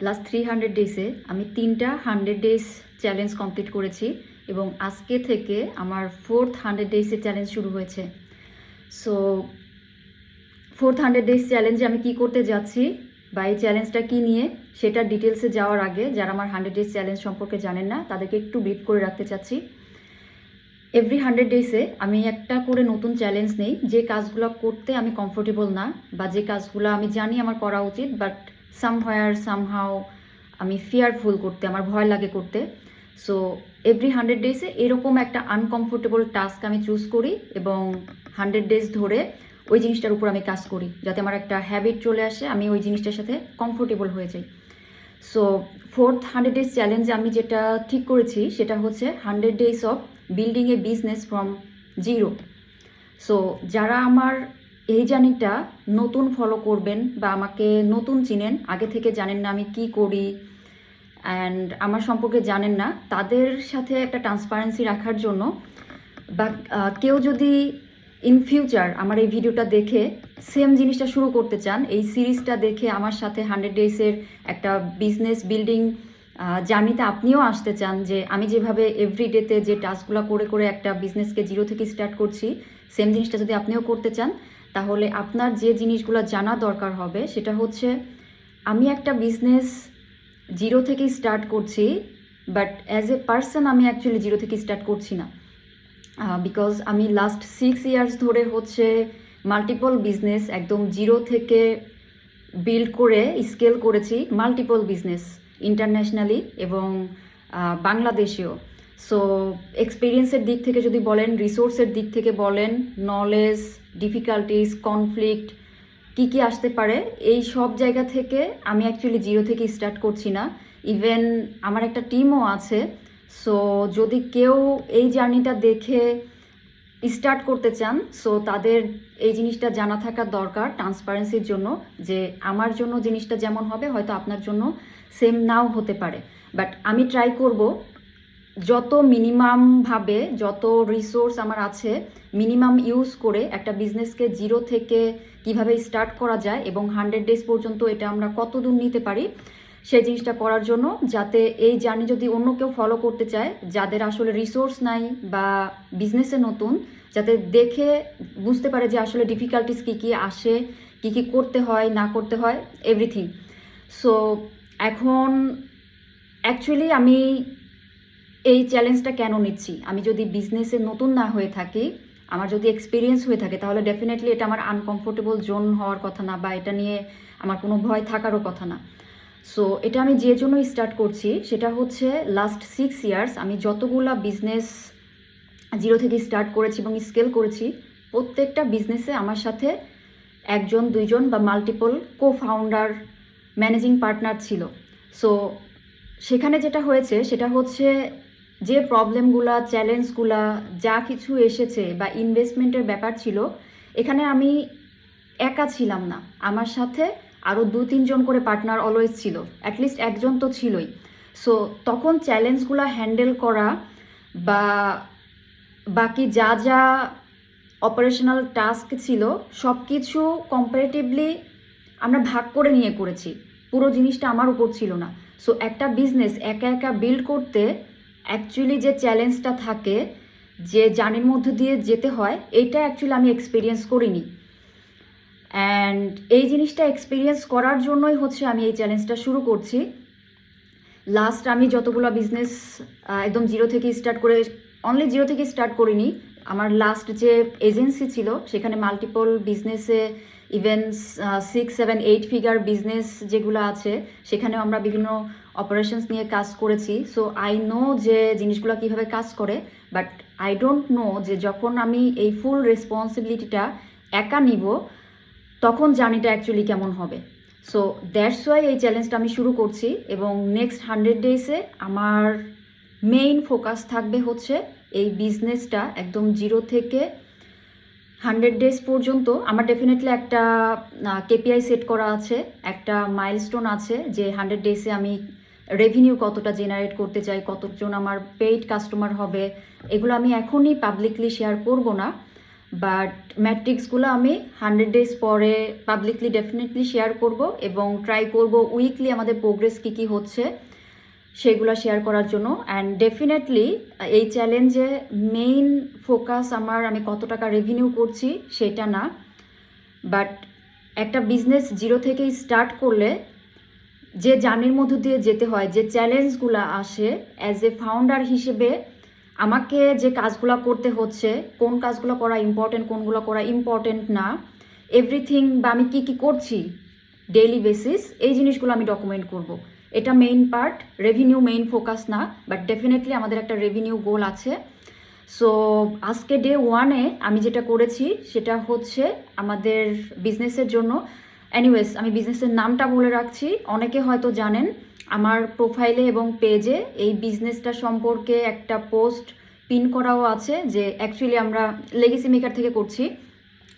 Last 300 ডেজে আমি 3টা 100 days challenge complete করেছি এবং আজকে থেকে আমার 4th 100 ডেজের চ্যালেঞ্জ শুরু হয়েছে। সো 4th 100 ডেজ চ্যালেঞ্জে আমি কি করতে যাচ্ছি বা এই চ্যালেঞ্জটা কী নিয়ে সেটা ডিটেলসে যাওয়ার আগে যারা আমার 100 ডেজ চ্যালেঞ্জ সম্পর্কে জানেন না তাদেরকে একটু ব্রিফ করে রাখতে চাচ্ছি। এভরি 100 ডেজে আমি একটা করে নতুন চ্যালেঞ্জ নেই, যে কাজগুলো করতে আমি কমফোর্টেবল না বা যে কাজগুলো আমি জানি আমার করা উচিত বাট সামহাও আমি ফিয়ারফুল করতে, আমার ভয় লাগে করতে। সো এভরি 100 ডেজে এরকম একটা আনকমফোর্টেবল টাস্ক আমি চুজ করি এবং 100 ডেজ ধরে ওই জিনিসটার উপর আমি কাজ করি যাতে আমার একটা হ্যাবিট চলে আসে, আমি ওই জিনিসটার সাথে কমফোর্টেবল হয়ে যাই। সো 4th 100 ডেজ চ্যালেঞ্জে আমি যেটা ঠিক করেছি সেটা হচ্ছে 100 days of building A business from zero. So যারা আমার এই জার্নিটা নতুন ফলো করবেন বা আমাকে নতুন চিনেন, আগে থেকে জানেন না আমি কি করি অ্যান্ড আমার সম্পর্কে জানেন না, তাদের সাথে একটা ট্রান্সপারেন্সি রাখার জন্য বা কেউ যদি ইন ফিউচার আমার এই ভিডিওটা দেখে সেম জিনিসটা শুরু করতে চান, এই সিরিজটা দেখে আমার সাথে 100 ডেজের একটা বিজনেস বিল্ডিং জার্নিতে আপনিও আসতে চান, যে আমি যেভাবে এভরিডেতে যে টাস্কগুলো করে করে একটা বিজনেসকে জিরো থেকে স্টার্ট করছি সেম জিনিসটা যদি আপনিও করতে চান, তাহলে আপনার যে জিনিসগুলো জানা দরকার হবে সেটা হচ্ছে আমি একটা বিজনেস জিরো থেকে স্টার্ট করছি বাট অ্যাজ এ পার্সন আমি অ্যাকচুয়ালি জিরো থেকে স্টার্ট করছি না। বিকজ আমি লাস্ট 6 ইয়ার্স ধরে হচ্ছে মাল্টিপল বিজনেস একদম জিরো থেকে বিল্ড করে স্কেল করেছি, মাল্টিপল বিজনেস ইন্টারন্যাশনালি এবং বাংলাদেশেও। সো এক্সপিরিয়েন্সের দিক থেকে যদি বলেন, রিসোর্সের দিক থেকে বলেন, নলেজ, ডিফিকাল্টিস, কনফ্লিক্ট কী কী আসতে পারে, এই সব জায়গা থেকে আমি অ্যাকচুয়ালি জিরো থেকে স্টার্ট করছি না। ইভেন আমার একটা টিমও আছে। সো যদি কেউ এই জার্নিটা দেখে স্টার্ট করতে চান, সো তাদের এই জিনিসটা জানা থাকা দরকার ট্রান্সপারেন্সির জন্য, যে আমার জন্য জিনিসটা যেমন হবে হয়তো আপনার জন্য সেম নাও হতে পারে, বাট আমি ট্রাই করব যত মিনিমামভাবে যত রিসোর্স আমার আছে মিনিমাম ইউজ করে একটা বিজনেসকে জিরো থেকে কিভাবে স্টার্ট করা যায় এবং 100 ডেজ পর্যন্ত এটা আমরা কত দূর নিতে পারি সেই জিনিসটা করার জন্য, যাতে এই জার্নি যদি অন্য কেউ ফলো করতে চায় যাদের আসলে রিসোর্স নাই বা বিজনেসে নতুন, যাতে দেখে বুঝতে পারে যে আসলে ডিফিকাল্টিস কী কী আসে, কী কী করতে হয় না করতে হয়, এভরিথিং। সো এখন অ্যাকচুয়ালি আমি এই চ্যালেঞ্জটা কেন নিচ্ছি, আমি যদি বিজনেসে নতুন না হয়ে থাকি, আমার যদি এক্সপিরিয়েন্স হয়ে থাকে, তাহলে ডেফিনেটলি এটা আমার আনকমফোর্টেবল জোন হওয়ার কথা না বা এটা নিয়ে আমার কোনো ভয় থাকারও কথা না। সো এটা আমি যে জন্য স্টার্ট করছি সেটা হচ্ছে লাস্ট 6 ইয়ার্স আমি যতগুলা বিজনেস জিরো থেকে স্টার্ট করেছি এবং স্কেল করেছি, প্রত্যেকটা বিজনেসে আমার সাথে একজন, দুইজন বা মাল্টিপল কো ফাউন্ডার, ম্যানেজিং পার্টনার ছিল। সো সেখানে যেটা হয়েছে সেটা হচ্ছে যে প্রবলেমগুলা, চ্যালেঞ্জগুলা যা কিছু এসেছে বা ইনভেস্টমেন্টের ব্যাপার ছিল, এখানে আমি একা ছিলাম না, আমার সাথে আরও 2-3 জন করে পার্টনার অলওয়েজ ছিল, অ্যাটলিস্ট একজন তো ছিলই। সো তখন চ্যালেঞ্জগুলো হ্যান্ডেল করা বা বাকি যা যা অপারেশনাল টাস্ক ছিল সব কিছু কম্পারেটিভলি আমরা ভাগ করে নিয়ে করেছি, পুরো জিনিসটা আমার উপর ছিল না। সো একটা বিজনেস একা একা বিল্ড করতে অ্যাকচুয়ালি যে চ্যালেঞ্জটা থাকে, যে জার্নির মধ্যে দিয়ে যেতে হয়, এইটা অ্যাকচুয়ালি আমি এক্সপিরিয়েন্স করিনি। অ্যান্ড এই জিনিসটা এক্সপিরিয়েন্স করার জন্যই হচ্ছে আমি এই চ্যালেঞ্জটা শুরু করছি। লাস্ট আমি যতগুলো বিজনেস একদম জিরো থেকে স্টার্ট করে, অনলি জিরো থেকে স্টার্ট করিনি, আমার লাস্ট যে এজেন্সি ছিল সেখানে মাল্টিপল বিজনেসে ইভেন 6, 7, 8 ফিগার বিজনেস যেগুলো আছে সেখানেও আমরা বিভিন্ন অপারেশনস নিয়ে কাজ করেছি। সো আই নো যে জিনিসগুলো কীভাবে কাজ করে, বাট আই ডোন্ট নো যে যখন আমি এই ফুল রেসপন্সিবিলিটিটা একা নিব তখন জার্নিটা অ্যাকচুয়ালি কেমন হবে। সো দ্যাটস ওয়াই এই চ্যালেঞ্জটা আমি শুরু করছি এবং নেক্সট 100 ডেজে আমার মেইন ফোকাস থাকবে হচ্ছে এই বিজনেসটা একদম জিরো থেকে 100 ডেজ পর্যন্ত। আমার ডেফিনেটলি একটা কেপিআই সেট করা আছে, একটা মাইলস্টোন আছে যে 100 ডেজে আমি রেভিনিউ কতটা জেনারেট করতে চাই, কতজন আমার পেইড কাস্টমার হবে, এগুলো আমি এখনই পাবলিকলি শেয়ার করব না, বাট ম্যাট্রিক্সগুলো আমি 100 ডেজ পরে পাবলিকলি ডেফিনেটলি শেয়ার করব এবং ট্রাই করব উইকলি আমাদের প্রোগ্রেস কী কী হচ্ছে সেগুলো শেয়ার করার জন্য। অ্যান্ড ডেফিনেটলি এই চ্যালেঞ্জে মেইন ফোকাস আমি কত টাকা রেভিনিউ করছি সেটা না, বাট একটা বিজনেস জিরো থেকেই স্টার্ট করলে যে জার্নির মধ্য দিয়ে যেতে হয়, যে চ্যালেঞ্জগুলো আসে, অ্যাজ এ ফাউন্ডার হিসেবে আমাকে যে কাজগুলো করতে হচ্ছে, কোন কাজগুলো করা ইম্পর্টেন্ট, কোনগুলো করা ইম্পর্টেন্ট না, এভরিথিং, বা আমি কী কী করছি ডেইলি বেসিস, এই জিনিসগুলো আমি ডকুমেন্ট করব। এটা main part, revenue main focus না, বাট ডেফিনেটলি আমাদের একটা রেভিনিউ গোল আছে। সো আজকে ডে 1-এ আমি যেটা করেছি সেটা হচ্ছে আমাদের বিজনেসের জন্য, এনিওয়েজ আমি বিজনেসের নামটা বলে রাখছি, অনেকে হয়তো জানেন আমার প্রোফাইলে এবং পেজে এই বিজনেসটা সম্পর্কে একটা পোস্ট পিন করাও আছে, যে অ্যাকচুয়ালি আমরা লেগেসি মেকার থেকে করছি।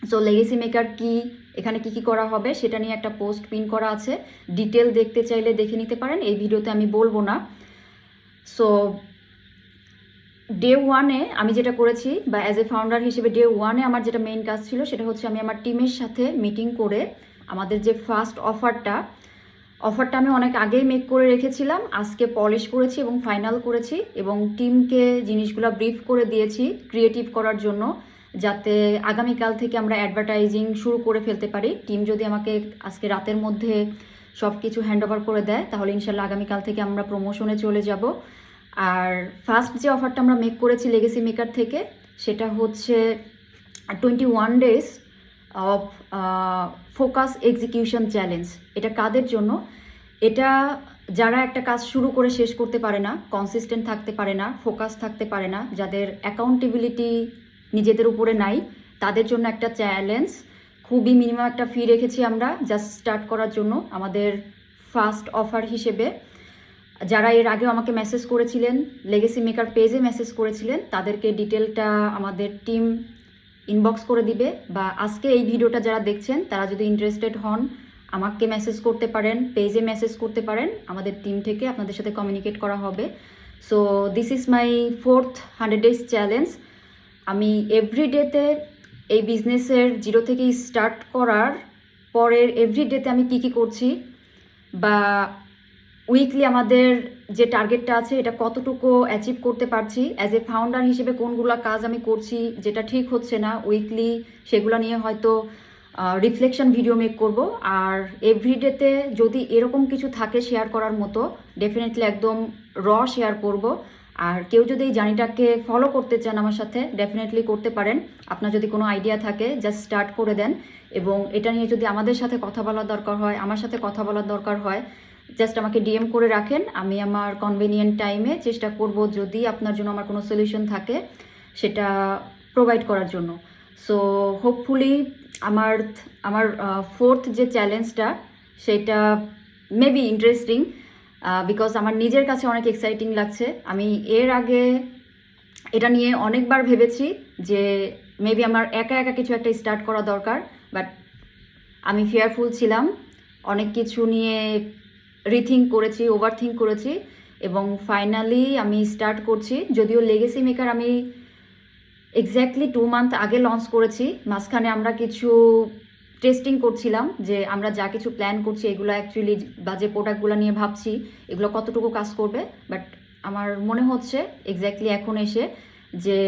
সো লেগেসি মেকার কি, এখানে কি কি করা হবে সেটা নিয়ে একটা পোস্ট পিন করা আছে, ডিটেল দেখতে চাইলে দেখে নিতে পারেন, এই ভিডিওতে আমি বলবো না। সো ডে 1-এ আমি যেটা করেছি, বা অ্যাজ এ ফাউন্ডার হিসেবে ডে 1-এ আমার যেটা মেইন কাজ ছিল সেটা হচ্ছে আমি আমার টিমের সাথে মিটিং করে আমাদের যে ফার্স্ট অফারটা আমি অনেক আগেই মেক করে রেখেছিলাম, আজকে পলিশ করেছি এবং ফাইনাল করেছি, এবং টিমকে জিনিসগুলো ব্রিফ করে দিয়েছি ক্রিয়েটিভ করার জন্য, যাতে আগামীকাল থেকে আমরা অ্যাডভার্টাইজিং শুরু করে ফেলতে পারি। টিম যদি আমাকে আজকে রাতের মধ্যে সব কিছু হ্যান্ড ওভার করে দেয় তাহলে ইনশাল্লাহ আগামীকাল থেকে আমরা প্রমোশনে চলে যাব। আর ফার্স্ট যে অফারটা আমরা মেক করেছি লেগেসি মেকার থেকে সেটা হচ্ছে 21 days of focus execution challenge. এটা কাদের জন্য? এটা যারা একটা কাজ শুরু করে শেষ করতে পারে না, কনসিস্টেন্ট থাকতে পারে না, ফোকাস থাকতে পারে না, যাদের অ্যাকাউন্টেবিলিটি নিজেদের উপরে নাই, তাদের জন্য একটা চ্যালেঞ্জ। খুবই মিনিমাম একটা ফি রেখেছি আমরা জাস্ট স্টার্ট করার জন্য আমাদের ফার্স্ট অফার হিসেবে। যারা এর আগেও আমাকে মেসেজ করেছিলেন, লেগেসি মেকার পেজে মেসেজ করেছিলেন, তাদেরকে ডিটেলটা আমাদের টিম ইনবক্স করে দিবে, বা আজকে এই ভিডিওটা যারা দেখছেন তারা যদি ইন্টারেস্টেড হন আমাকে মেসেজ করতে পারেন, পেজে মেসেজ করতে পারেন, আমাদের টিম থেকে আপনাদের সাথে কমিউনিকেট করা হবে। So this is my 4th 100 days challenge. আমি এভরিডেতে এই বিজনেসের জিরো থেকে স্টার্ট করার পরের এভরিডেতে আমি কি কি করছি, বা উইকলি আমাদের যে টার্গেটটা আছে এটা কতটুকু অ্যাচিভ করতে পারছি, অ্যাজ এ ফাউন্ডার হিসেবে কোনগুলো কাজ আমি করছি যেটা ঠিক হচ্ছে না উইকলি, সেগুলো নিয়ে হয়তো রিফ্লেকশন ভিডিও মেক করব। আর এভরিডেতে যদি এরকম কিছু থাকে শেয়ার করার মতো, ডেফিনেটলি একদম শেয়ার করব। আর কেউ যদি এই জার্নিটাকে ফলো করতে চান আমার সাথে, ডেফিনেটলি করতে পারেন। আপনার যদি কোনো আইডিয়া থাকে জাস্ট স্টার্ট করে দেন, এবং এটা নিয়ে যদি আমাদের সাথে কথা বলার দরকার হয়, আমার সাথে কথা বলার দরকার হয়, জাস্ট আমাকে ডিএম করে রাখেন, আমি আমার কনভেনিয়েন্ট টাইমে চেষ্টা করব যদি আপনার জন্য আমার কোনো সলিউশন থাকে সেটা প্রোভাইড করার জন্য। সো হোপফুলি আমার 4th যে চ্যালেঞ্জটা সেটা মেবি ইন্টারেস্টিং, বিকজ আমার নিজের কাছে অনেক এক্সাইটিং লাগছে। আমি এর আগে এটা নিয়ে অনেকবার ভেবেছি যে মেবি আমার একা একা কিছু একটা স্টার্ট করা দরকার, বাট আমি ফিয়ারফুল ছিলাম, অনেক কিছু নিয়ে রিথিঙ্ক করেছি, ওভারথিঙ্ক করেছি, এবং ফাইনালি আমি স্টার্ট করছি। যদিও লেগেসি মেকার আমি এক্স্যাক্টলি 2 মান্থ আগে লঞ্চ করেছি, মাঝখানে আমরা কিছু টেস্টিং করছিলাম যে আমরা যা কিছু প্ল্যান করছি এগুলো অ্যাকচুয়ালি, বা যে প্রোডাক্টগুলো নিয়ে ভাবছি এগুলো কতটুকু কাজ করবে। বাট আমার মনে হচ্ছে এক্স্যাক্টলি এখন এসে যে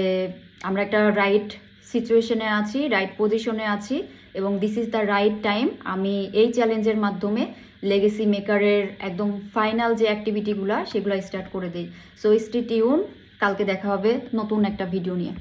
আমরা একটা রাইট সিচুয়েশনে আছি, রাইট পজিশনে আছি, এবং this is the right time আমি এই চ্যালেঞ্জের মাধ্যমে লেগেসি মেকারের একদম ফাইনাল যে অ্যাক্টিভিটিগুলো সেগুলো স্টার্ট করে দিই। সো স্টে টিউন, কালকে দেখা হবে নতুন একটা ভিডিও নিয়ে।